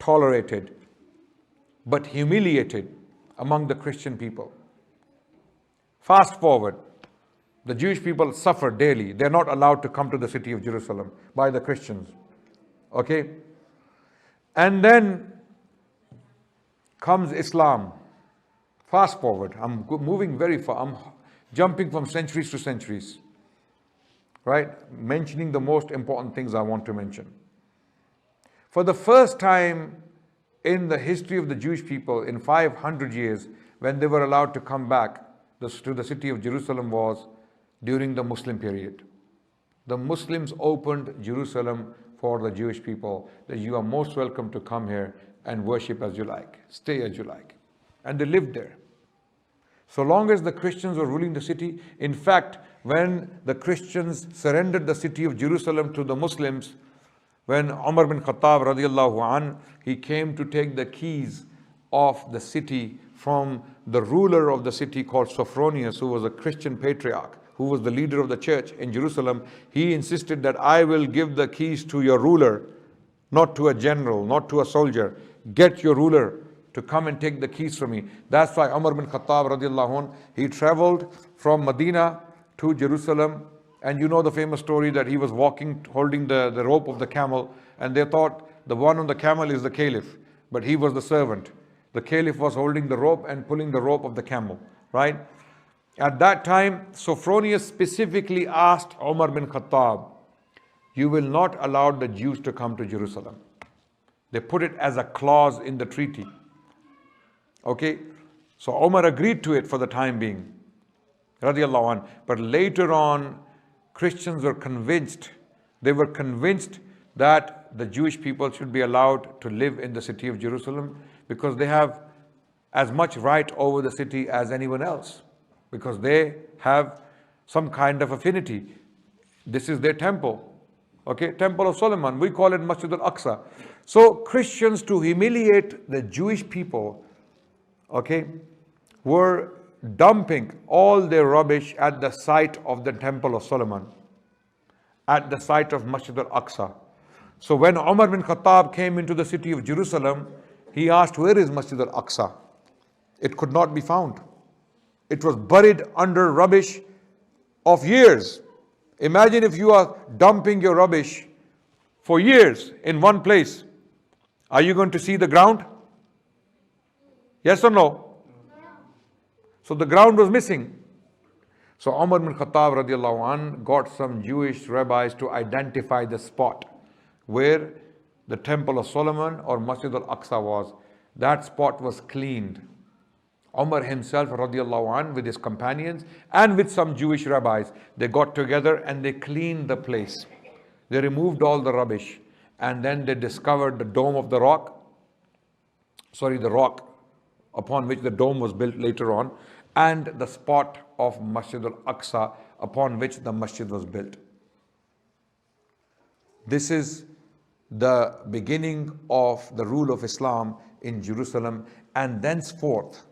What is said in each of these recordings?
tolerated, but humiliated among the Christian people. Fast forward, the Jewish people suffer daily. They're not allowed to come to the city of Jerusalem by the Christians. Okay? And then comes Islam. Fast forward. I'm moving very far. I'm jumping from centuries to centuries. Right? Mentioning the most important things I want to mention. For the first time in the history of the Jewish people in 500 years, when they were allowed to come back to the city of Jerusalem, was during the Muslim period. The Muslims opened Jerusalem for the Jewish people, that you are most welcome to come here and worship as you like, stay as you like. And they lived there. So long as the Christians were ruling the city, in fact, when the Christians surrendered the city of Jerusalem to the Muslims, when Umar bin Khattab radiallahu an, he came to take the keys of the city from the ruler of the city called Sophronius, who was a Christian patriarch, who was the leader of the church in Jerusalem. He insisted that I will give the keys to your ruler, not to a general, not to a soldier. Get your ruler to come and take the keys from me. That's why Umar bin Khattab radiallahu anh, he traveled from Medina to Jerusalem. And you know the famous story that he was walking, holding the rope of the camel, and they thought the one on the camel is the caliph, but he was the servant. The caliph was holding the rope and pulling the rope of the camel, right? At that time, Sophronius specifically asked Umar bin Khattab, you will not allow the Jews to come to Jerusalem. They put it as a clause in the treaty. Okay, so Umar agreed to it for the time being, radiallahu anh. But later on, Christians were convinced, that the Jewish people should be allowed to live in the city of Jerusalem because they have as much right over the city as anyone else, because they have some kind of affinity. This is their temple, okay, Temple of Solomon. We call it Masjid al-Aqsa. So Christians, to humiliate the Jewish people, okay, were dumping all their rubbish at the site of the Temple of Solomon, at the site of Masjid al-Aqsa. So when Umar bin Khattab came into the city of Jerusalem, he asked, where is Masjid al-Aqsa? It could not be found. It was buried under rubbish of years. Imagine if you are dumping your rubbish for years in one place. Are you going to see the ground? Yes or no? So the ground was missing. So Umar bin Khattab radiallahu anh got some Jewish rabbis to identify the spot where the Temple of Solomon or Masjid al-Aqsa was. That spot was cleaned. Umar himself radiallahu anh with his companions and with some Jewish rabbis, they got together and they cleaned the place. They removed all the rubbish, and then they discovered the dome of the rock, the rock upon which the dome was built later on, and the spot of Masjid al-Aqsa upon which the masjid was built. This is the beginning of the rule of Islam in Jerusalem, and thenceforth,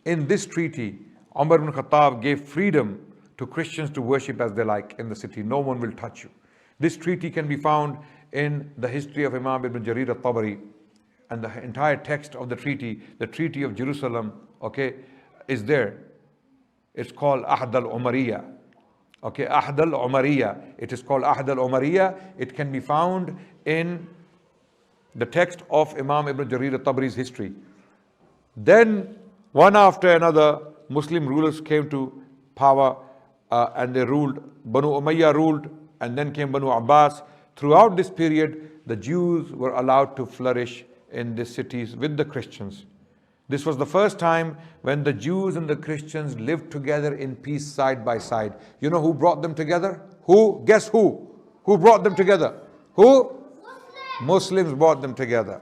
in this treaty, Umar bin Khattab gave freedom to Christians to worship as they like in the city. No one will touch you. This treaty can be found in the history of Imam Ibn Jarir al-Tabari, and the entire text of the Treaty of Jerusalem, okay, is there. It's called Ahd al-Umariyya. Okay, Ahd al-Umariyya. It is called Ahd al-Umariyya. It can be found in the text of Imam Ibn Jarir al-Tabari's history. Then, one after another, Muslim rulers came to power and they ruled. Banu Umayyah ruled, and then came Banu Abbas. Throughout this period, the Jews were allowed to flourish in these cities with the Christians. This was the first time when the Jews and the Christians lived together in peace side by side. You know who brought them together? Who? Guess who? Who brought them together? Who? Muslims brought them together.